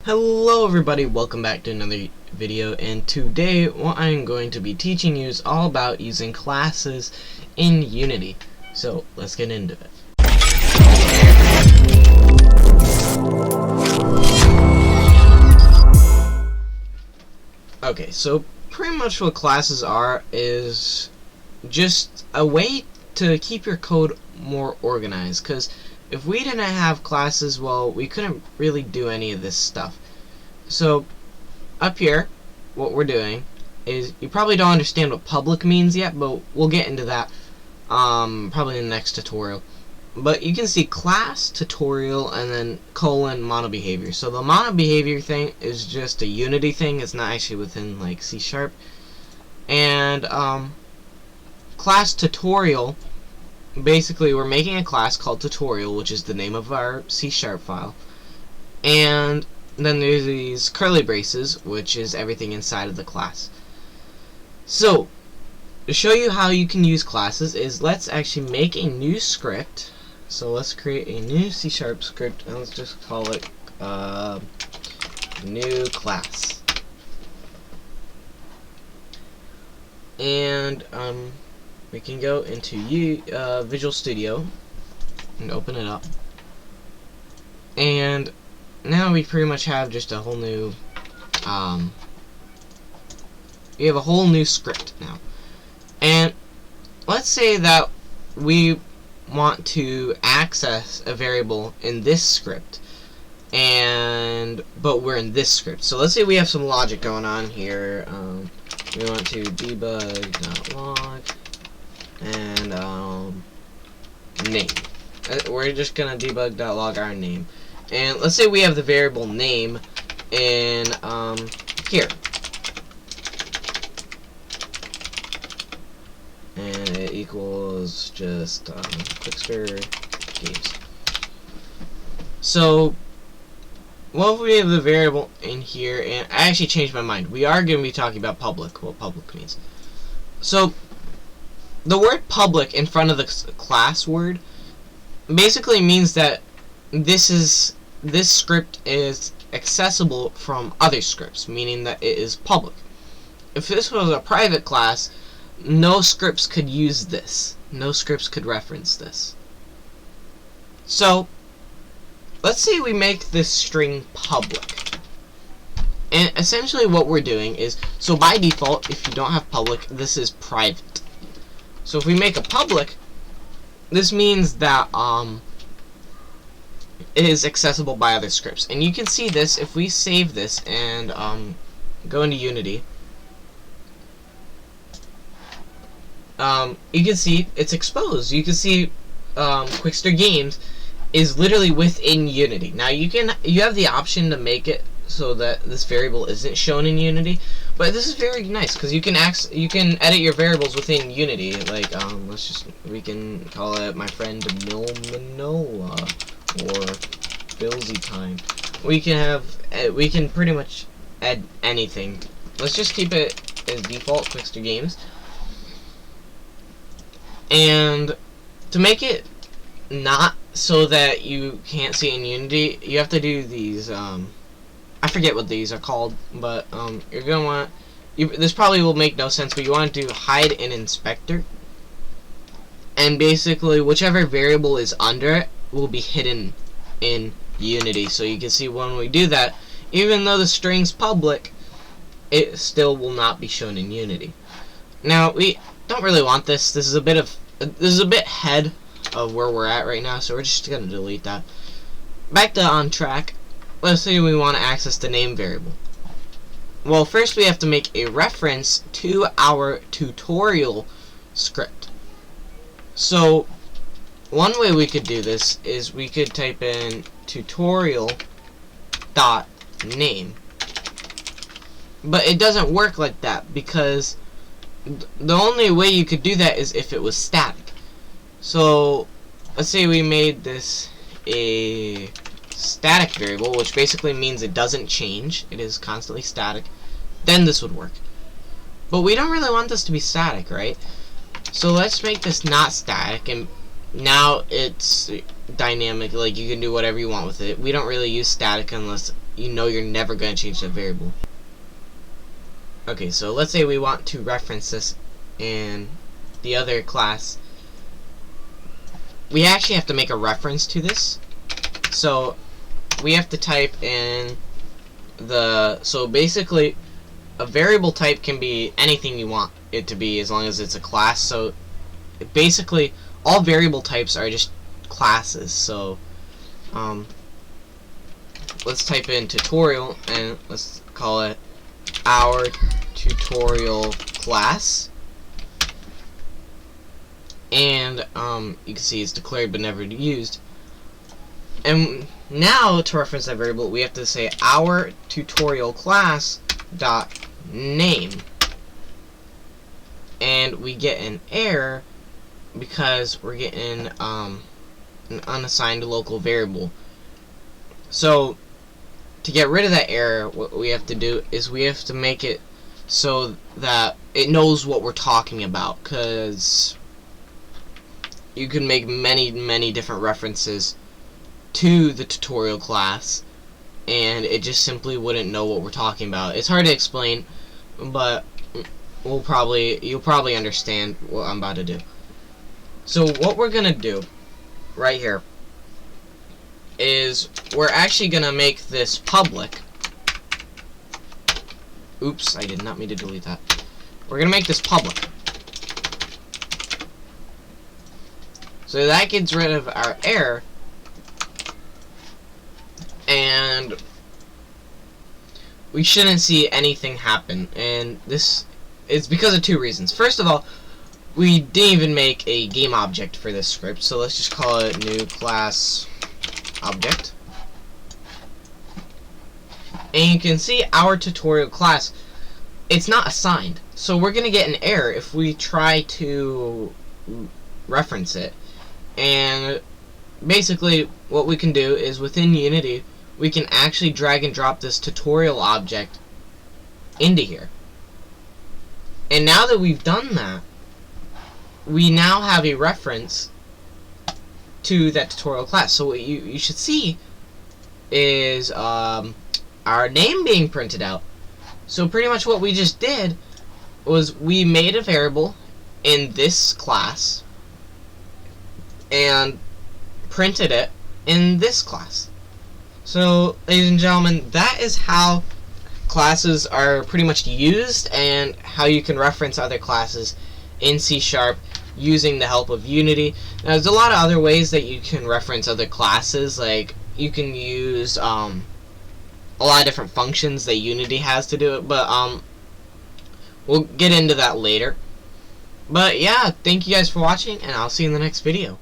Hello everybody, welcome back to another video, and today what I'm going to be teaching you is all about using classes in Unity. So let's get into it. Okay, so pretty much what classes are is just a way to keep your code more organized, because if we didn't have classes, well, we couldn't really do any of this stuff. So up here, what we're doing is, you probably don't understand what public means yet, but we'll get into that probably in the next tutorial. But you can see class, tutorial, and then colon, monobehavior. So the monobehavior thing is just a Unity thing. It's not actually within like C#. And class tutorial, basically we're making a class called tutorial, which is the name of our C# file. And then there's these curly braces, which is everything inside of the class. So to show you how you can use classes is, let's actually make a new script. So let's create a new C# script, and let's just call it new class. And we can go into Visual Studio and open it up. And now we pretty much have just a whole new we have a whole new script now. And let's say that we want to access a variable in this script, but we're in this script. So let's say we have some logic going on here. We want to debug.log and name. We're just gonna debug.log our name. And let's say we have the variable name in here, and it equals just Quickster games. So what if we have the variable in here? And I actually changed my mind. We are going to be talking about public, what public means. So the word public in front of the class word basically means that this script is accessible from other scripts, meaning that it is public. If this was a private class, no scripts could use this. No scripts could reference this. So let's say we make this string public. And essentially what we're doing is, so by default, if you don't have public, this is private. So if we make a public, this means that it is accessible by other scripts. And you can see this if we save this and go into Unity. You can see it's exposed. You can see Quickster Games is literally within Unity. Now you have the option to make it so that this variable isn't shown in Unity, but this is very nice because you can edit your variables within Unity. Like we can call it my friend Milmanoa or Billsy time. We can pretty much add anything. Let's just keep it as default Quickster Games. And to make it not so that you can't see in Unity, you have to do these, I forget what these are called, but you're going to want, this probably will make no sense, but you want to do hide in inspector. And basically, whichever variable is under it will be hidden in Unity. So you can see when we do that, even though the string's public, it still will not be shown in Unity. Now, we don't really want this. This is a bit ahead of where we're at right now, so we're just gonna delete that. Back to on track. Let's say we want to access the name variable. Well, first we have to make a reference to our tutorial script. So one way we could do this is we could type in tutorial.name, but it doesn't work like that, because the only way you could do that is if it was static. So let's say we made this a static variable, which basically means it doesn't change, it is constantly static, then this would work. But we don't really want this to be static, right? So let's make this not static, and now it's dynamic, like you can do whatever you want with it. We don't really use static unless you know you're never going to change the variable. Okay, so let's say we want to reference this in the other class. We actually have to make a reference to this. So we have to type in so basically a variable type can be anything you want it to be as long as it's a class. So basically all variable types are just classes. So let's type in tutorial and let's call it our tutorial class. And you can see it's declared but never used. And now to reference that variable, we have to say our tutorial class dot name, and we get an error because we're getting an unassigned local variable. So to get rid of that error, what we have to do is we have to make it so that it knows what we're talking about, because you can make many different references to the tutorial class and it just simply wouldn't know what we're talking about. It's hard to explain, but you'll probably understand what I'm about to do. So what we're gonna do right here is we're actually gonna make this public. Oops, I did not mean to delete that. We're gonna make this public. So that gets rid of our error, and we shouldn't see anything happen. And this is because of two reasons. First of all, we didn't even make a game object for this script, so let's just call it new class object. And you can see our tutorial class, it's not assigned. So we're gonna get an error if we try to reference it. And basically what we can do is within Unity we can actually drag and drop this tutorial object into here. And now that we've done that, we now have a reference to that tutorial class. So what you should see is our name being printed out. So pretty much what we just did was we made a variable in this class and printed it in this class. So, ladies and gentlemen, that is how classes are pretty much used and how you can reference other classes in C# using the help of Unity. Now, there's a lot of other ways that you can reference other classes. Like, you can use a lot of different functions that Unity has to do it, but we'll get into that later. But yeah, thank you guys for watching, and I'll see you in the next video.